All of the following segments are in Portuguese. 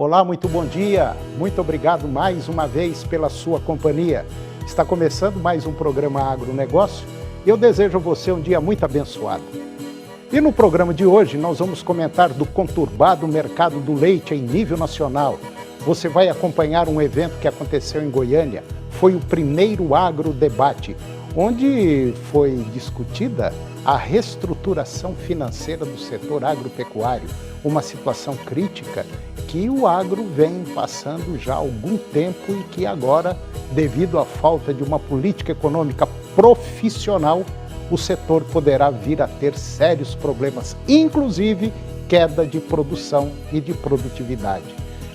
Olá, muito bom dia. Muito obrigado mais uma vez pela sua companhia. Está começando mais um programa Agronegócio e eu desejo a você um dia muito abençoado. E no programa de hoje nós vamos comentar do conturbado mercado do leite em nível nacional. Você vai acompanhar um evento que aconteceu em Goiânia. Foi o primeiro Agrodebate, onde foi discutida a reestruturação financeira do setor agropecuário, uma situação crítica que o agro vem passando já há algum tempo e que agora, devido à falta de uma política econômica profissional, o setor poderá vir a ter sérios problemas, inclusive queda de produção e de produtividade.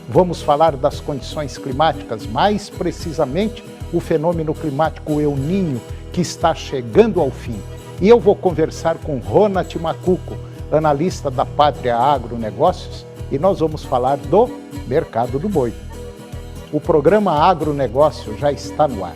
Vamos falar das condições climáticas, mais precisamente o fenômeno climático El Niño, que está chegando ao fim. E eu vou conversar com Ronald Macuco, analista da Pátria Agronegócios, e nós vamos falar do mercado do boi. O programa Agronegócio já está no ar.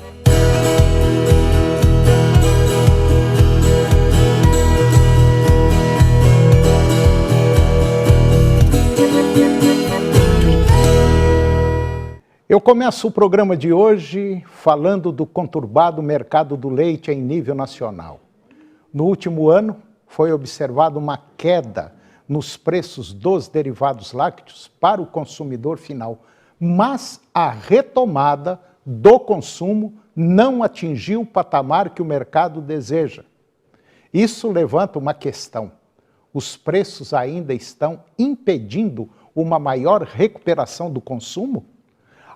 Eu começo o programa de hoje falando do conturbado mercado do leite em nível nacional. No último ano, foi observada uma queda nos preços dos derivados lácteos para o consumidor final, mas a retomada do consumo não atingiu o patamar que o mercado deseja. Isso levanta uma questão: os preços ainda estão impedindo uma maior recuperação do consumo?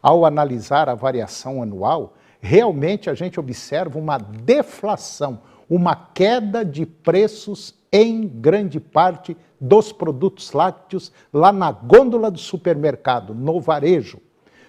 Ao analisar a variação anual, realmente a gente observa uma deflação, uma queda de preços em grande parte dos produtos lácteos lá na gôndola do supermercado, no varejo.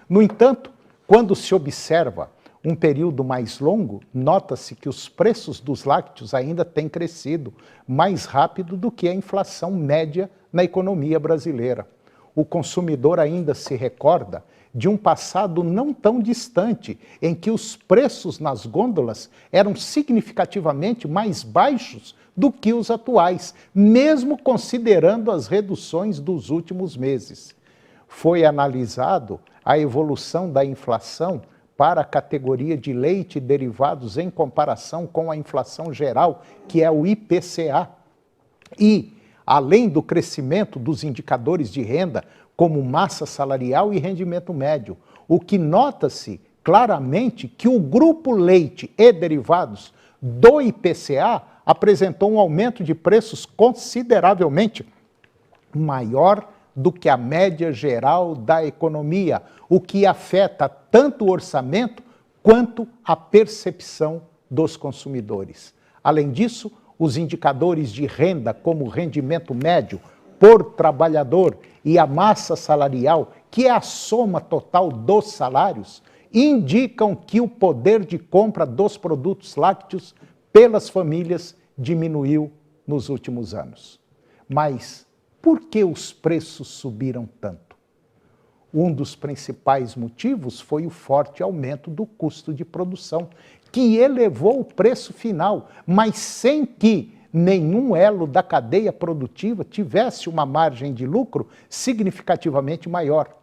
No entanto, quando se observa um período mais longo, nota-se que os preços dos lácteos ainda têm crescido mais rápido do que a inflação média na economia brasileira. O consumidor ainda se recorda de um passado não tão distante, em que os preços nas gôndolas eram significativamente mais baixos do que os atuais, mesmo considerando as reduções dos últimos meses. Foi analisado a evolução da inflação para a categoria de leite e derivados em comparação com a inflação geral, que é o IPCA. E, além do crescimento dos indicadores de renda, como massa salarial e rendimento médio, o que nota-se claramente que o grupo leite e derivados do IPCA apresentou um aumento de preços consideravelmente maior do que a média geral da economia, o que afeta tanto o orçamento quanto a percepção dos consumidores. Além disso, os indicadores de renda, como o rendimento médio por trabalhador e a massa salarial, que é a soma total dos salários, indicam que o poder de compra dos produtos lácteos pelas famílias diminuiu nos últimos anos. Mas por que os preços subiram tanto? Um dos principais motivos foi o forte aumento do custo de produção, que elevou o preço final, mas sem que nenhum elo da cadeia produtiva tivesse uma margem de lucro significativamente maior.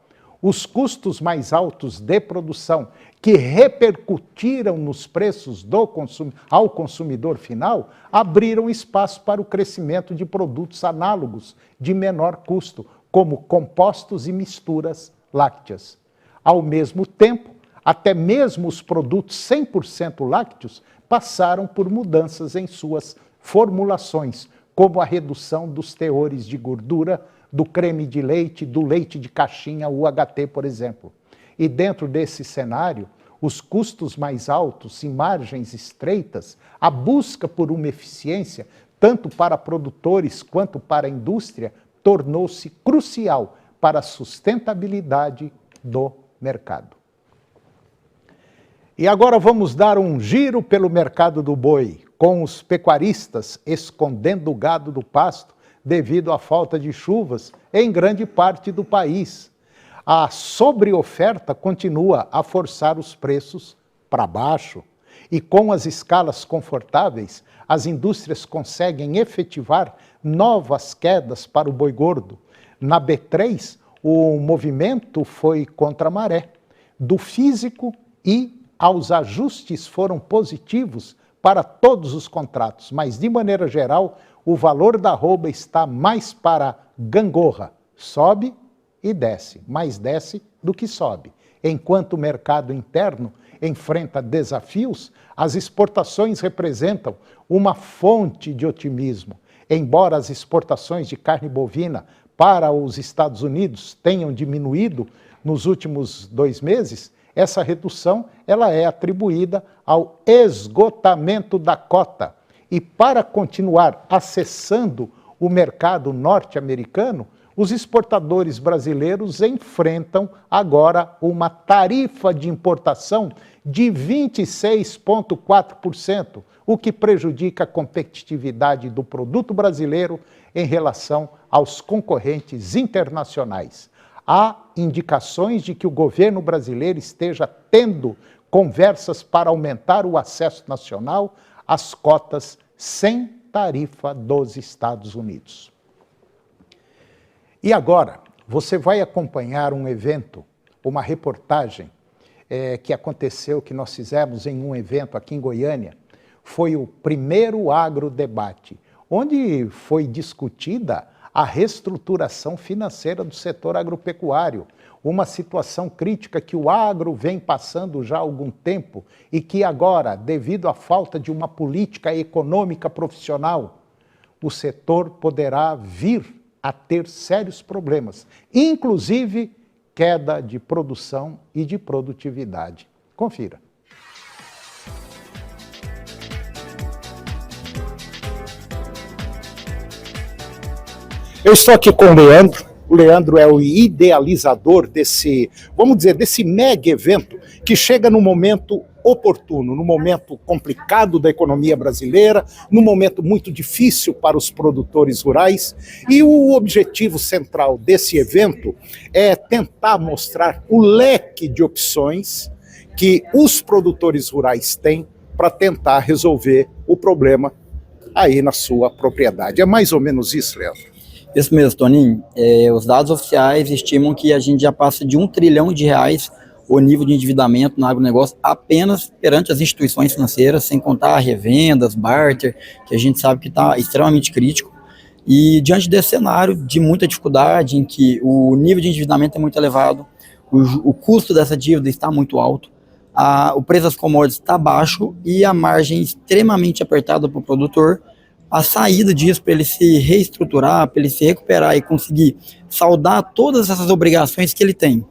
Os custos mais altos de produção, que repercutiram nos preços ao consumidor final, abriram espaço para o crescimento de produtos análogos de menor custo, como compostos e misturas lácteas. Ao mesmo tempo, até mesmo os produtos 100% lácteos passaram por mudanças em suas formulações, como a redução dos teores de gordura do creme de leite, do leite de caixinha UHT, por exemplo. E dentro desse cenário, os custos mais altos e margens estreitas, a busca por uma eficiência, tanto para produtores quanto para a indústria, tornou-se crucial para a sustentabilidade do mercado. E agora vamos dar um giro pelo mercado do boi, com os pecuaristas escondendo o gado do pasto devido à falta de chuvas em grande parte do país. A sobreoferta continua a forçar os preços para baixo e com as escalas confortáveis, as indústrias conseguem efetivar novas quedas para o boi gordo. Na B3, o movimento foi contra a maré, do físico, e aos ajustes foram positivos para todos os contratos, mas de maneira geral o valor da arroba está mais para gangorra, sobe e desce, mais desce do que sobe. Enquanto o mercado interno enfrenta desafios, as exportações representam uma fonte de otimismo. Embora as exportações de carne bovina para os Estados Unidos tenham diminuído nos últimos 2 meses, essa redução ela é atribuída ao esgotamento da cota. E para continuar acessando o mercado norte-americano, os exportadores brasileiros enfrentam agora uma tarifa de importação de 26,4%, o que prejudica a competitividade do produto brasileiro em relação aos concorrentes internacionais. Há indicações de que o governo brasileiro esteja tendo conversas para aumentar o acesso nacional às cotas sem tarifa dos Estados Unidos. E agora, você vai acompanhar um evento, uma reportagem que aconteceu, que nós fizemos em um evento aqui em Goiânia. Foi o primeiro agrodebate, onde foi discutida a reestruturação financeira do setor agropecuário, uma situação crítica que o agro vem passando já há algum tempo e que agora, devido à falta de uma política econômica profissional, o setor poderá vir a ter sérios problemas, inclusive queda de produção e de produtividade. Confira. Eu estou aqui com o Leandro. O Leandro é o idealizador desse, vamos dizer, desse mega evento que chega no momento oportuno, no momento complicado da economia brasileira, no momento muito difícil para os produtores rurais. E o objetivo central desse evento é tentar mostrar o leque de opções que os produtores rurais têm para tentar resolver o problema aí na sua propriedade. É mais ou menos isso, Leandro? Isso mesmo, Toninho. Os dados oficiais estimam que a gente já passa de R$1 trilhão o nível de endividamento no agronegócio apenas perante as instituições financeiras, sem contar revendas, barter, que a gente sabe que está extremamente crítico. E diante desse cenário de muita dificuldade, em que o nível de endividamento é muito elevado, o custo dessa dívida está muito alto, o preço das commodities está baixo e a margem extremamente apertada para o produtor, a saída disso para ele se reestruturar, para ele se recuperar e conseguir saldar todas essas obrigações que ele tem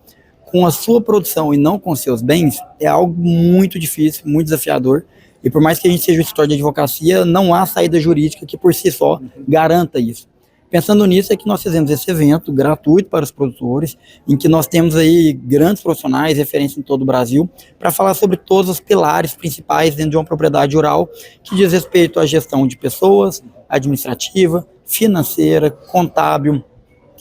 com a sua produção e não com seus bens, é algo muito difícil, muito desafiador. E por mais que a gente seja um escritório de advocacia, não há saída jurídica que por si só garanta isso. Pensando nisso, é que nós fizemos esse evento gratuito para os produtores, em que nós temos aí grandes profissionais, referência em todo o Brasil, para falar sobre todos os pilares principais dentro de uma propriedade rural, que diz respeito à gestão de pessoas, administrativa, financeira, contábil,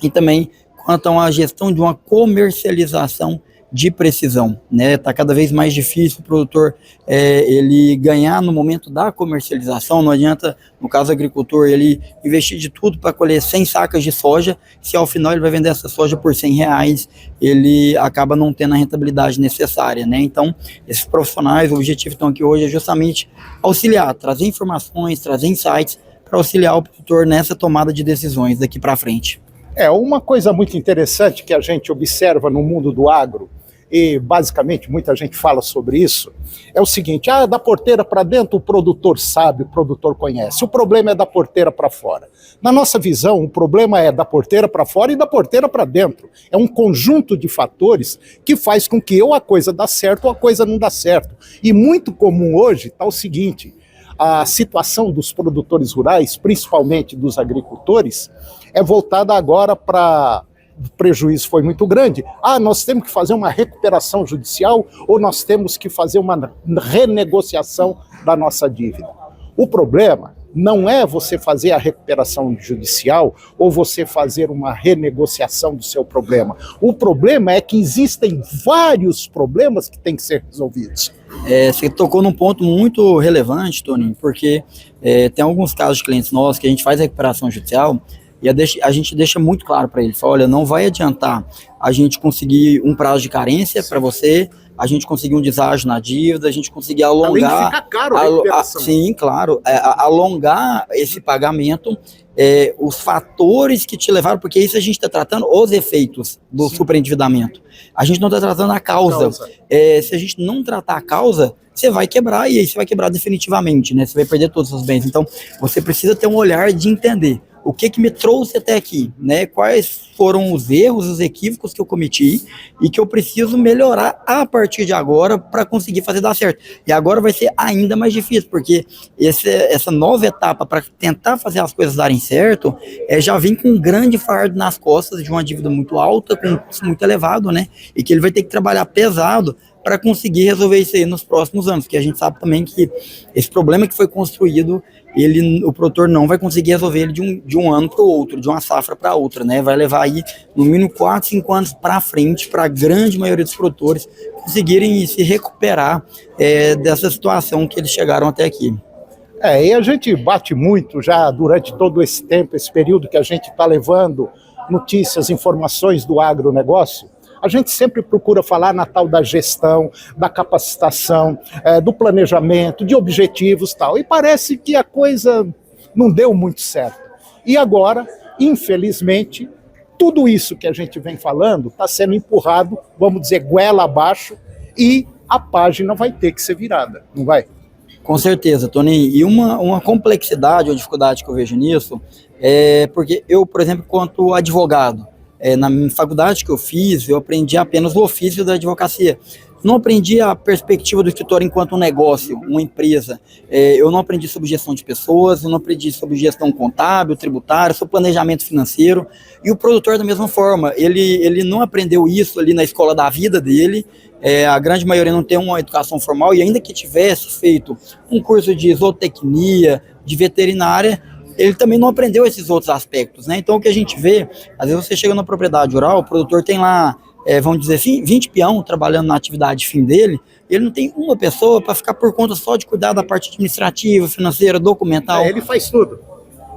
e também quanto a uma gestão de uma comercialização de precisão, né? Tá cada vez mais difícil o produtor ele ganhar no momento da comercialização. Não adianta, no caso do agricultor, ele investir de tudo para colher 100 sacas de soja, se ao final ele vai vender essa soja por R$100, ele acaba não tendo a rentabilidade necessária, né? Então, esses profissionais, o objetivo estão aqui hoje é justamente auxiliar, trazer informações, trazer insights para auxiliar o produtor nessa tomada de decisões daqui para frente. Uma coisa muito interessante que a gente observa no mundo do agro, e basicamente muita gente fala sobre isso, é o seguinte: da porteira para dentro o produtor sabe, o produtor conhece, o problema é da porteira para fora. Na nossa visão, o problema é da porteira para fora e da porteira para dentro. É um conjunto de fatores que faz com que ou a coisa dá certo ou a coisa não dá certo. E muito comum hoje está o seguinte: a situação dos produtores rurais, principalmente dos agricultores, é voltada agora para... O prejuízo foi muito grande. Nós temos que fazer uma recuperação judicial ou nós temos que fazer uma renegociação da nossa dívida. O problema não é você fazer a recuperação judicial ou você fazer uma renegociação do seu problema. O problema é que existem vários problemas que têm que ser resolvidos. Você tocou num ponto muito relevante, Toninho, porque tem alguns casos de clientes nossos que a gente faz a recuperação judicial E a gente deixa muito claro para ele, fala, olha, não vai adiantar a gente conseguir um prazo de carência para você, a gente conseguir um deságio na dívida, a gente conseguir alongar... Além de ficar caro a recuperação. Sim, claro, alongar esse pagamento, os fatores que te levaram, porque isso a gente está tratando os efeitos do superendividamento. A gente não está tratando a causa. Se a gente não tratar a causa, você vai quebrar, e aí você vai quebrar definitivamente, né? Você vai perder todos os seus bens. Então, você precisa ter um olhar de entender o que me trouxe até aqui, né? Quais foram os erros, os equívocos que eu cometi e que eu preciso melhorar a partir de agora para conseguir fazer dar certo. E agora vai ser ainda mais difícil, porque essa nova etapa para tentar fazer as coisas darem certo, já vem com um grande fardo nas costas de uma dívida muito alta, com um custo muito elevado, né? E que ele vai ter que trabalhar pesado para conseguir resolver isso aí nos próximos anos, porque a gente sabe também que esse problema que foi construído, o produtor não vai conseguir resolver ele de um ano para o outro, de uma safra para outra, né? Vai levar aí no mínimo 4, 5 anos para frente para a grande maioria dos produtores conseguirem se recuperar dessa situação que eles chegaram até aqui. E a gente bate muito já durante todo esse tempo, esse período que a gente está levando notícias, informações do agronegócio. A gente sempre procura falar na tal da gestão, da capacitação, do planejamento, de objetivos e tal. E parece que a coisa não deu muito certo. E agora, infelizmente, tudo isso que a gente vem falando está sendo empurrado, vamos dizer, goela abaixo, e a página vai ter que ser virada, não vai? Com certeza, Tony. E uma complexidade ou dificuldade que eu vejo nisso porque eu, por exemplo, quanto advogado, na faculdade que eu fiz, eu aprendi apenas o ofício da advocacia. Não aprendi a perspectiva do escritório enquanto um negócio, uma empresa. Eu não aprendi sobre gestão de pessoas, eu não aprendi sobre gestão contábil, tributária, sobre planejamento financeiro. E o produtor, da mesma forma, ele não aprendeu isso ali na escola da vida dele. A grande maioria não tem uma educação formal, e ainda que tivesse feito um curso de zootecnia, de veterinária, ele também não aprendeu esses outros aspectos, né? Então, o que a gente vê, às vezes você chega na propriedade rural, o produtor tem lá, vamos dizer assim, 20 peão trabalhando na atividade fim dele, ele não tem uma pessoa para ficar por conta só de cuidar da parte administrativa, financeira, documental. Ele faz tudo.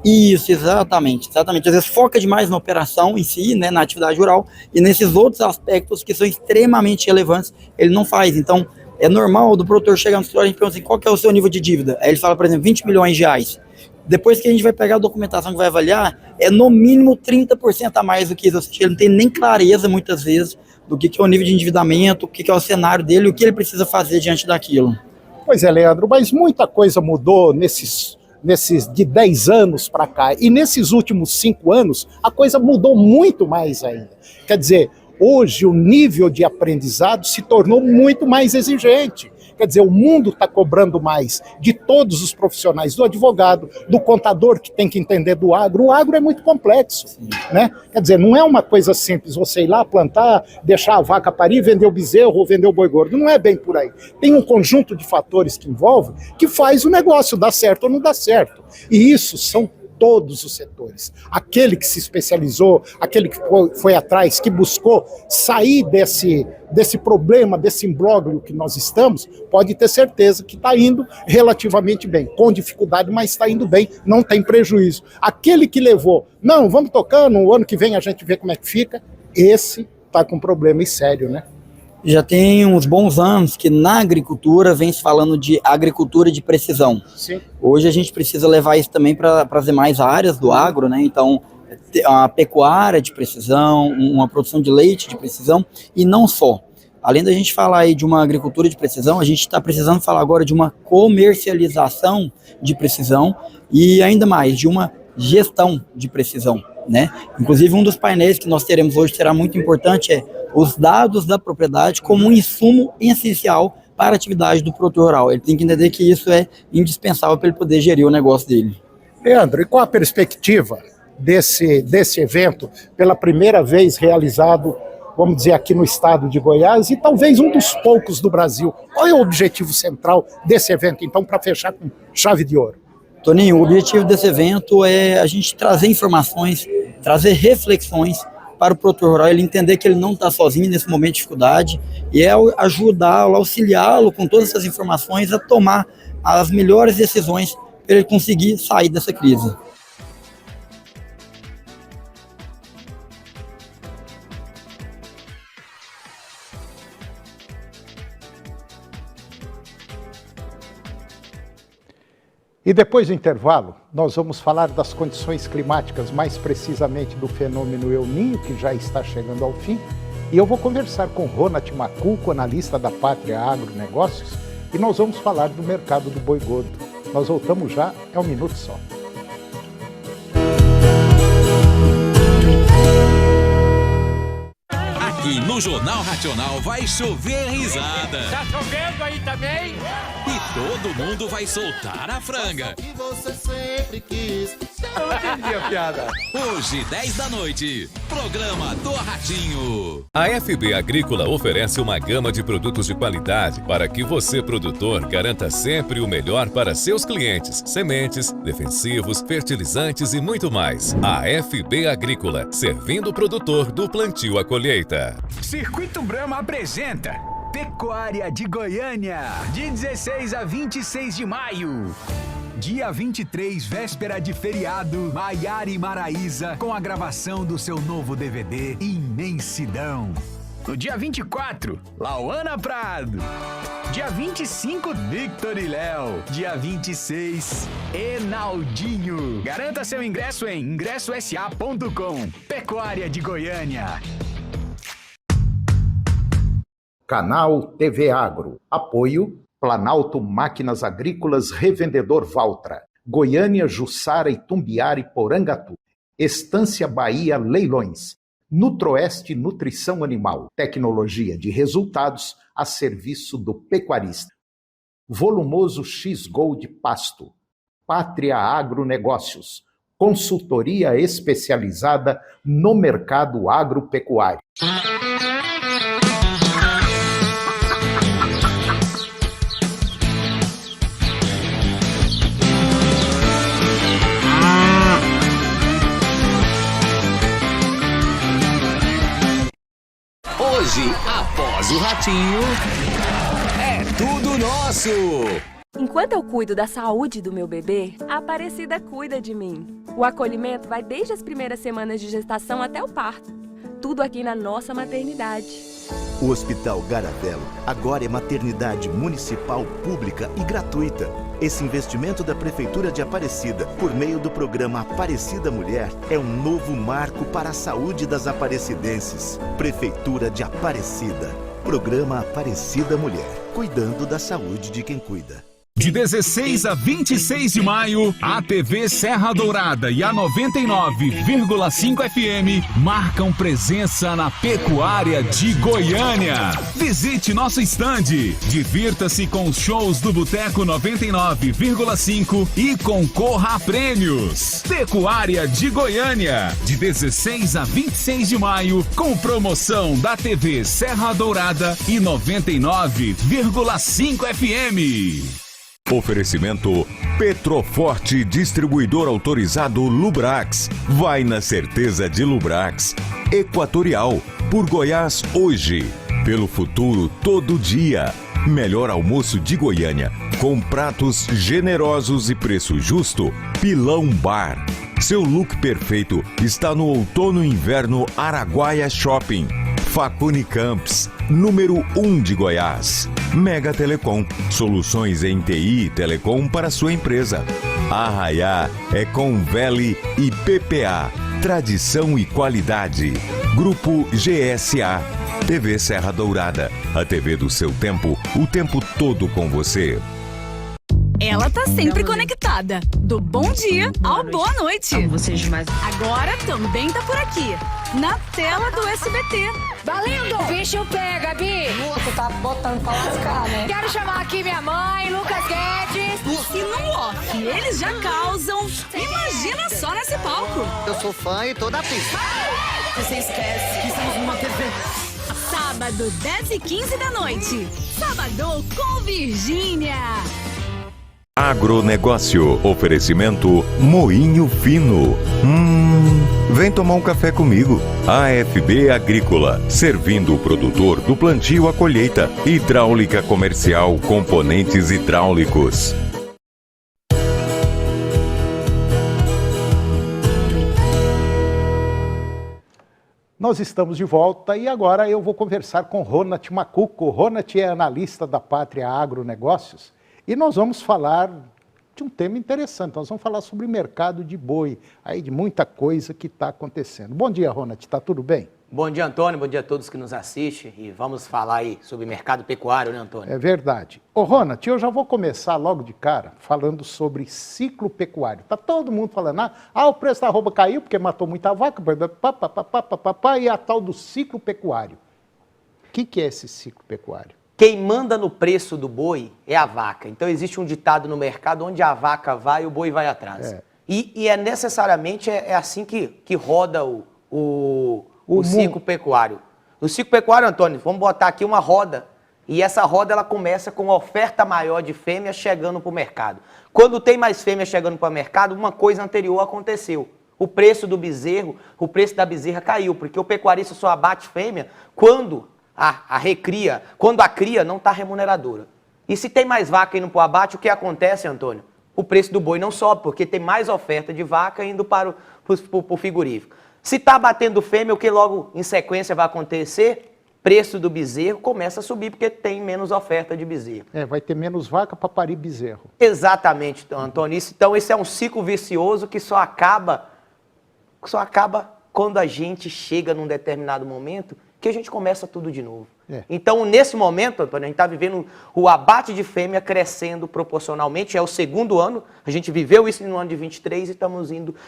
Isso, exatamente. Às vezes foca demais na operação em si, né, na atividade rural, e nesses outros aspectos que são extremamente relevantes, ele não faz. Então, é normal do produtor chegar no escritório e perguntar assim, qual que é o seu nível de dívida? Aí ele fala, por exemplo, 20 milhões de reais. Depois que a gente vai pegar a documentação que vai avaliar, é no mínimo 30% a mais do que isso. Ou seja, ele não tem nem clareza, muitas vezes, do que é o nível de endividamento, o que é o cenário dele, o que ele precisa fazer diante daquilo. Pois é, Leandro, mas muita coisa mudou nesses de 10 anos para cá. E nesses últimos 5 anos, a coisa mudou muito mais ainda. Quer dizer, hoje o nível de aprendizado se tornou muito mais exigente. Quer dizer, o mundo está cobrando mais de todos os profissionais, do advogado, do contador que tem que entender do agro. O agro é muito complexo, né? Quer dizer, não é uma coisa simples você ir lá plantar, deixar a vaca parir, vender o bezerro ou vender o boi gordo. Não é bem por aí. Tem um conjunto de fatores que envolvem que faz o negócio dar certo ou não dar certo. E isso são todos os setores. Aquele que se especializou, aquele que foi atrás, que buscou sair desse problema, desse imbróglio que nós estamos, pode ter certeza que está indo relativamente bem, com dificuldade, mas está indo bem, não tem prejuízo. Aquele que levou, não, vamos tocando, o ano que vem a gente vê como é que fica, esse está com problema e sério, né? Já tem uns bons anos que na agricultura vem se falando de agricultura de precisão. Sim. Hoje a gente precisa levar isso também para as demais áreas do agro, né? Então, a pecuária de precisão, uma produção de leite de precisão, e não só. Além da gente falar aí de uma agricultura de precisão, a gente está precisando falar agora de uma comercialização de precisão e ainda mais de uma gestão de precisão, né? Inclusive, um dos painéis que nós teremos hoje será muito importante os dados da propriedade como um insumo essencial para a atividade do produtor rural. Ele tem que entender que isso é indispensável para ele poder gerir o negócio dele. Leandro, e qual a perspectiva desse evento, pela primeira vez realizado, vamos dizer, aqui no estado de Goiás, e talvez um dos poucos do Brasil? Qual é o objetivo central desse evento, então, para fechar com chave de ouro? Toninho, o objetivo desse evento é a gente trazer informações, trazer reflexões para o produtor rural, ele entender que ele não está sozinho nesse momento de dificuldade, e ajudá-lo, auxiliá-lo com todas essas informações a tomar as melhores decisões para ele conseguir sair dessa crise. E depois do intervalo, nós vamos falar das condições climáticas, mais precisamente do fenômeno El Niño, que já está chegando ao fim. E eu vou conversar com Ronald Macuco, analista da Pátria Agronegócios, e nós vamos falar do mercado do boi gordo. Nós voltamos já, é um minuto só. Aqui no Jornal Racional vai chover risada. Tá chovendo aí também? E todo mundo vai soltar a franga. Que você sempre quis. Eu não entendi a piada. Hoje, 10 da noite, programa do Ratinho. A FB Agrícola oferece uma gama de produtos de qualidade para que você, produtor, garanta sempre o melhor para seus clientes. Sementes, defensivos, fertilizantes e muito mais. A FB Agrícola, servindo o produtor do plantio à colheita. Circuito Brahma apresenta Pecuária de Goiânia, de 16 a 26 de maio. Dia 23, véspera de feriado, Maiara e Maraísa com a gravação do seu novo DVD Imensidão. No dia 24, Lauana Prado. Dia 25, Victor e Léo. Dia 26, Enaldinho. Garanta seu ingresso em ingressosa.com. Pecuária de Goiânia. Canal TV Agro. Apoio Planalto Máquinas Agrícolas Revendedor Valtra. Goiânia, Jussara, Itumbiara e Porangatu. Estância Bahia Leilões. Nutroeste Nutrição Animal. Tecnologia de resultados a serviço do pecuarista. Volumoso X-Gold Pasto. Pátria Agronegócios. Consultoria especializada no mercado agropecuário. Hoje, após o Ratinho, é tudo nosso. Enquanto eu cuido da saúde do meu bebê, a Aparecida cuida de mim. O acolhimento vai desde as primeiras semanas de gestação até o parto. Tudo aqui na nossa maternidade. O Hospital Garavelo agora é maternidade municipal pública e gratuita. Esse investimento da Prefeitura de Aparecida, por meio do programa Aparecida Mulher, é um novo marco para a saúde das aparecidenses. Prefeitura de Aparecida. Programa Aparecida Mulher. Cuidando da saúde de quem cuida. De 16 a 26 de maio, a TV Serra Dourada e a 99,5 FM marcam presença na Pecuária de Goiânia. Visite nosso estande, divirta-se com os shows do Boteco 99,5 e concorra a prêmios. Pecuária de Goiânia, de 16 a 26 de maio, com promoção da TV Serra Dourada e 99,5 FM. Oferecimento Petroforte, distribuidor autorizado Lubrax. Vai na certeza de Lubrax. Equatorial, por Goiás hoje. Pelo futuro todo dia. Melhor almoço de Goiânia. Com pratos generosos e preço justo. Pilão Bar. Seu look perfeito está no Outono e Inverno Araguaia Shopping. Facune Camps, número 1 de Goiás. Mega Telecom, soluções em TI e Telecom para sua empresa. Arraiá é Conveli e PPA, tradição e qualidade. Grupo GSA, TV Serra Dourada, a TV do seu tempo, o tempo todo com você. Ela tá sempre conectada, do bom dia ao boa noite. Amo vocês demais. Agora também tá por aqui, na tela do SBT. Valendo! O bicho pega, Bi! Você tá botando pra lascar, né? Quero chamar aqui minha mãe, Lucas Guedes. E no off, eles já causam. Imagina só nesse palco. Eu sou fã e tô da pista. Você esquece que estamos numa TV. Sábado, 10h15 da noite. Sábado com Virgínia. Agronegócio, oferecimento Moinho Fino. Vem tomar um café comigo. AFB Agrícola, servindo o produtor do plantio à colheita. Hidráulica comercial, componentes hidráulicos. Nós estamos de volta e agora eu vou conversar com Ronald Macuco. Ronald é analista da Pátria Agronegócios e nós vamos falar um tema interessante. Nós vamos falar sobre mercado de boi, aí de muita coisa que está acontecendo. Bom dia, Ronald, está tudo bem? Bom dia, Antônio, bom dia a todos que nos assistem e vamos falar aí sobre mercado pecuário, né, Antônio? É verdade. Ô, Ronald, eu já vou começar logo de cara falando sobre ciclo pecuário. Tá todo mundo falando, o preço da arroba caiu porque matou muita vaca, e a tal do ciclo pecuário. O que é esse ciclo pecuário? Quem manda no preço do boi é a vaca. Então existe um ditado no mercado, onde a vaca vai, o boi vai atrás. E é necessariamente assim que roda o ciclo pecuário. No ciclo pecuário, Antônio, vamos botar aqui uma roda. E essa roda ela começa com uma oferta maior de fêmeas chegando para o mercado. Quando tem mais fêmeas chegando para o mercado, uma coisa anterior aconteceu. O preço do bezerro, o preço da bezerra caiu, porque o pecuarista só abate fêmea quando a recria, quando a cria não está remuneradora. E se tem mais vaca indo para o abate, o que acontece, Antônio? O preço do boi não sobe, porque tem mais oferta de vaca indo para o frigorífico. Se está batendo fêmea, o que logo em sequência vai acontecer? Preço do bezerro começa a subir, porque tem menos oferta de bezerro. Vai ter menos vaca para parir bezerro. Exatamente, Antônio. Então esse é um ciclo vicioso que só acaba quando a gente chega num determinado momento que a gente começa tudo de novo. Então, nesse momento, Antônio, a gente está vivendo o abate de fêmea crescendo proporcionalmente. É o segundo ano, a gente viveu isso no ano de 23 e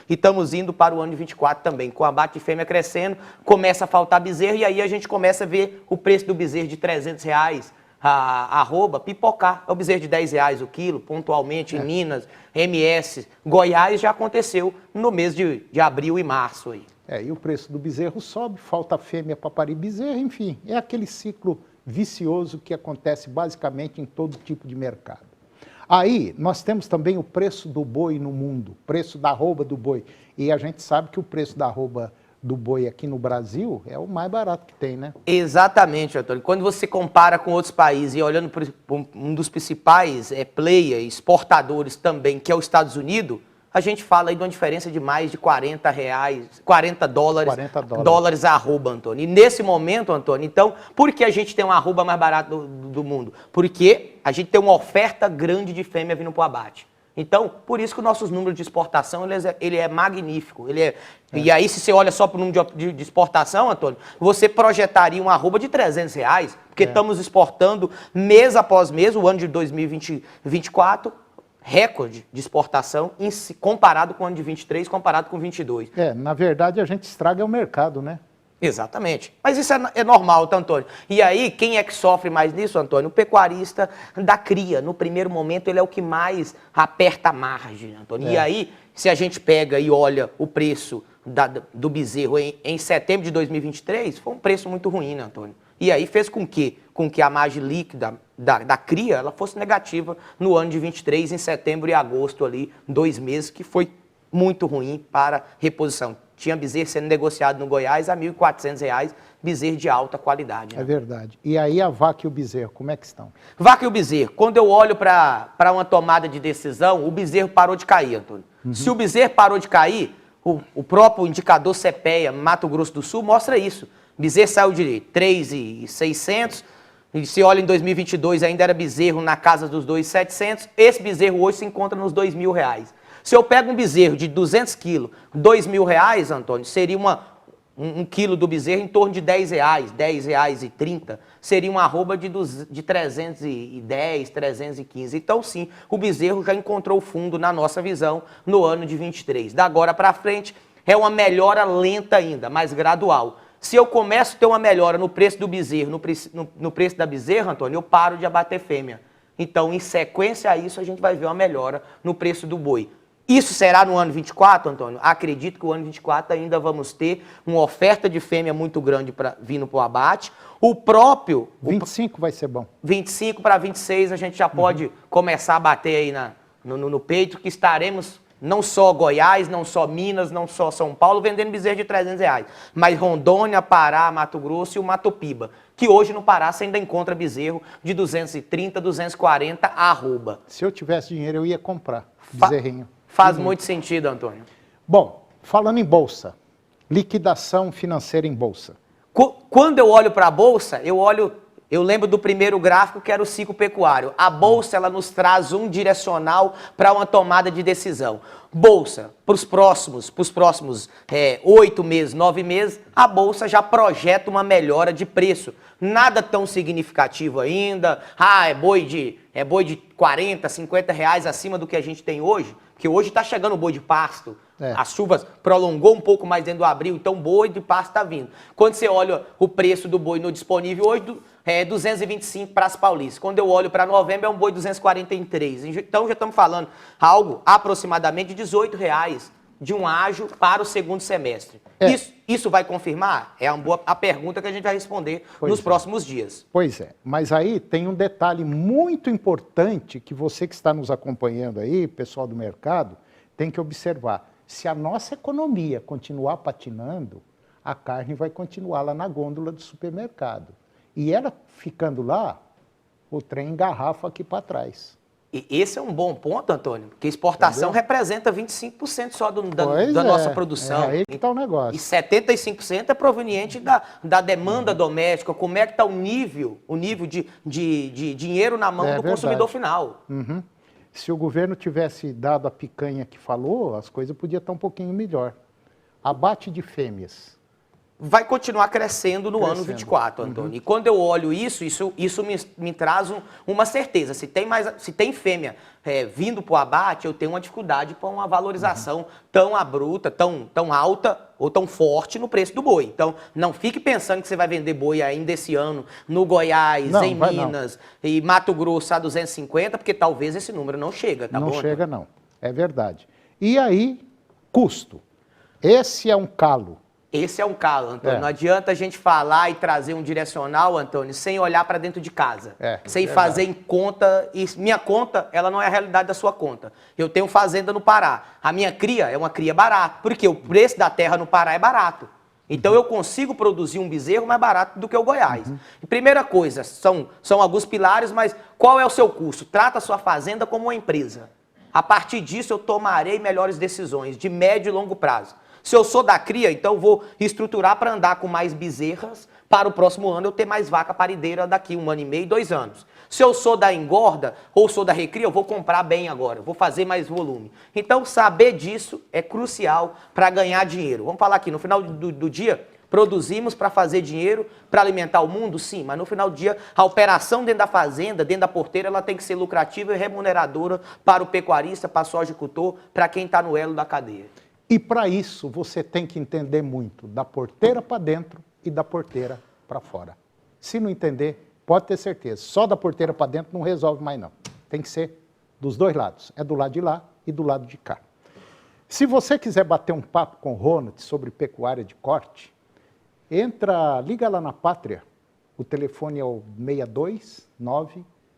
estamos indo para o ano de 24 também. Com o abate de fêmea crescendo, começa a faltar bezerro e aí a gente começa a ver o preço do bezerro de R$300, a arroba, pipocar. É o bezerro de R$10 o quilo, pontualmente em Minas, MS, Goiás já aconteceu no mês de abril e março aí. E o preço do bezerro sobe, falta fêmea para parir bezerro, enfim, é aquele ciclo vicioso que acontece basicamente em todo tipo de mercado. Aí nós temos também o preço do boi no mundo, preço da arroba do boi. E a gente sabe que o preço da arroba do boi aqui no Brasil é o mais barato que tem, né? Exatamente, Antônio. Quando você compara com outros países e olhando para um dos principais players, exportadores também, que é os Estados Unidos, a gente fala aí de uma diferença de mais de R$40 dólares a arroba, Antônio. E nesse momento, Antônio, então, por que a gente tem uma arroba mais barata do mundo? Porque a gente tem uma oferta grande de fêmea vindo para o abate. Então, por isso que os nossos números de exportação, ele é magnífico. E aí, se você olha só para o número de exportação, Antônio, você projetaria uma arroba de R$300, porque estamos exportando mês após mês, o ano de 2024, recorde de exportação comparado com o ano de 23, comparado com 22. Na verdade, a gente estraga o mercado, né? Exatamente. Mas isso é normal, tá, Antônio? E aí, quem é que sofre mais nisso, Antônio? O pecuarista da cria. No primeiro momento, ele é o que mais aperta a margem, Antônio. E aí, se a gente pega e olha o preço do bezerro em setembro de 2023, foi um preço muito ruim, né, Antônio? E aí fez com que a margem líquida da cria ela fosse negativa no ano de 23, em setembro e agosto ali, 2 meses, que foi muito ruim para reposição. Tinha bezerro sendo negociado no Goiás a R$ 1.400, bezerro de alta qualidade. Né? É verdade. E aí a vaca e o bezerro, como é que estão? Vaca e o bezerro. Quando eu olho para uma tomada de decisão, o bezerro parou de cair, Antônio. Se o bezerro parou de cair, o próprio indicador CPEA, Mato Grosso do Sul, mostra isso. Bezerro saiu de 3.600, e se olha em 2022 ainda era bezerro na casa dos 2.700, esse bezerro hoje se encontra nos R$2.000. Se eu pego um bezerro de 200 quilos, R$2.000, Antônio, seria um quilo do bezerro em torno de R$10, R$10,30, seria uma arroba de 310, 315. Então sim, o bezerro já encontrou fundo na nossa visão no ano de 23. Da agora para frente é uma melhora lenta ainda, mas gradual. Se eu começo a ter uma melhora no preço do bezerro, no preço da bezerra, Antônio, eu paro de abater fêmea. Então, em sequência a isso, a gente vai ver uma melhora no preço do boi. Isso será no ano 24, Antônio? Acredito que o ano 24 ainda vamos ter uma oferta de fêmea muito grande vindo para o abate. O próprio... 25 vai ser bom. 25 para 26 a gente já pode começar a bater aí no peito, que estaremos... Não só Goiás, não só Minas, não só São Paulo, vendendo bezerro de R$300. Mas Rondônia, Pará, Mato Grosso e o Mato Piba. Que hoje no Pará você ainda encontra bezerro de 230, 240 a arroba. Se eu tivesse dinheiro, eu ia comprar bezerrinho. Faz muito sentido, Antônio. Bom, falando em bolsa, liquidação financeira em bolsa. Quando eu olho para a bolsa, eu Eu lembro do primeiro gráfico, que era o ciclo pecuário. A Bolsa, ela nos traz um direcional para uma tomada de decisão. Bolsa, para os próximos 8 meses, 9 meses, a Bolsa já projeta uma melhora de preço. Nada tão significativo ainda. É boi de 40, 50 reais acima do que a gente tem hoje. Porque hoje está chegando o boi de pasto. As chuvas prolongou um pouco mais dentro do abril, então o boi de pasto está vindo. Quando você olha o preço do boi no disponível hoje, é 225 para as paulistas. Quando eu olho para novembro, é um boi 243. Então já estamos falando algo aproximadamente de 18 reais de um ágio para o segundo semestre. Isso vai confirmar? É a pergunta que a gente vai responder nos próximos dias. Pois é, mas aí tem um detalhe muito importante que você que está nos acompanhando aí, pessoal do mercado, tem que observar. Se a nossa economia continuar patinando, a carne vai continuar lá na gôndola do supermercado. E ela ficando lá, o trem engarrafa aqui para trás. E esse é um bom ponto, Antônio, porque exportação representa 25% só da nossa produção. É aí que está o negócio. E 75% é proveniente da demanda doméstica. Como é que está o nível de dinheiro na mão do consumidor final? Se o governo tivesse dado a picanha que falou, as coisas podiam estar um pouquinho melhor. Abate de fêmeas. Vai continuar crescendo no ano 24, Antônio. E quando eu olho isso me traz uma certeza. Se tem fêmea vindo para o abate, eu tenho uma dificuldade para uma valorização tão abrupta, tão alta ou tão forte no preço do boi. Então, não fique pensando que você vai vender boi ainda esse ano no Goiás, em Minas e Mato Grosso a 250, porque talvez esse número não chega, tá bom? Não chega, não. É verdade. E aí, custo. Esse é um calo. Esse é um calo, Antônio. Não adianta a gente falar e trazer um direcional, Antônio, sem olhar para dentro de casa. Sem fazer em conta. E minha conta, ela não é a realidade da sua conta. Eu tenho fazenda no Pará. A minha cria é uma cria barata, porque o preço da terra no Pará é barato. Então eu consigo produzir um bezerro mais barato do que o Goiás. E primeira coisa, são alguns pilares, mas qual é o seu custo? Trata a sua fazenda como uma empresa. A partir disso eu tomarei melhores decisões de médio e longo prazo. Se eu sou da cria, então eu vou estruturar para andar com mais bezerras, para o próximo ano eu ter mais vaca parideira daqui 1 ano e meio, 2 anos. Se eu sou da engorda ou sou da recria, eu vou comprar bem agora, vou fazer mais volume. Então saber disso é crucial para ganhar dinheiro. Vamos falar aqui, no final do dia, produzimos para fazer dinheiro, para alimentar o mundo? Sim, mas no final do dia, a operação dentro da fazenda, dentro da porteira, ela tem que ser lucrativa e remuneradora para o pecuarista, para o sojicultor, para quem está no elo da cadeia. E para isso você tem que entender muito da porteira para dentro e da porteira para fora. Se não entender, pode ter certeza, só da porteira para dentro não resolve mais não. Tem que ser dos dois lados, é do lado de lá e do lado de cá. Se você quiser bater um papo com o Ronald sobre pecuária de corte, liga lá na Pátria, o telefone é o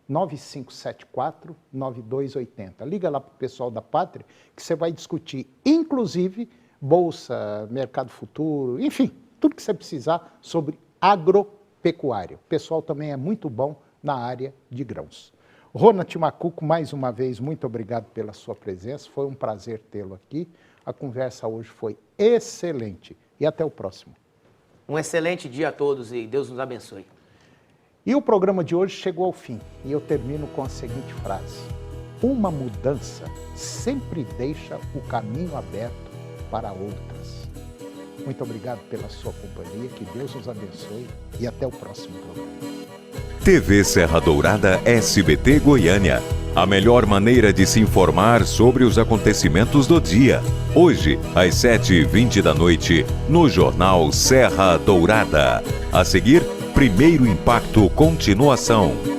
629-9574-9280. Liga lá para o pessoal da Pátria, que você vai discutir, inclusive, Bolsa, Mercado Futuro, enfim, tudo que você precisar sobre agropecuária. O pessoal também é muito bom na área de grãos. Ronald Macuco, mais uma vez, muito obrigado pela sua presença, foi um prazer tê-lo aqui. A conversa hoje foi excelente e até o próximo. Um excelente dia a todos e Deus nos abençoe. E o programa de hoje chegou ao fim e eu termino com a seguinte frase: uma mudança sempre deixa o caminho aberto para outras. Muito obrigado pela sua companhia, que Deus nos abençoe e até o próximo programa. TV Serra Dourada SBT Goiânia. A melhor maneira de se informar sobre os acontecimentos do dia. Hoje, às 7h20 da noite, no Jornal Serra Dourada. A seguir, Primeiro Impacto Continuação.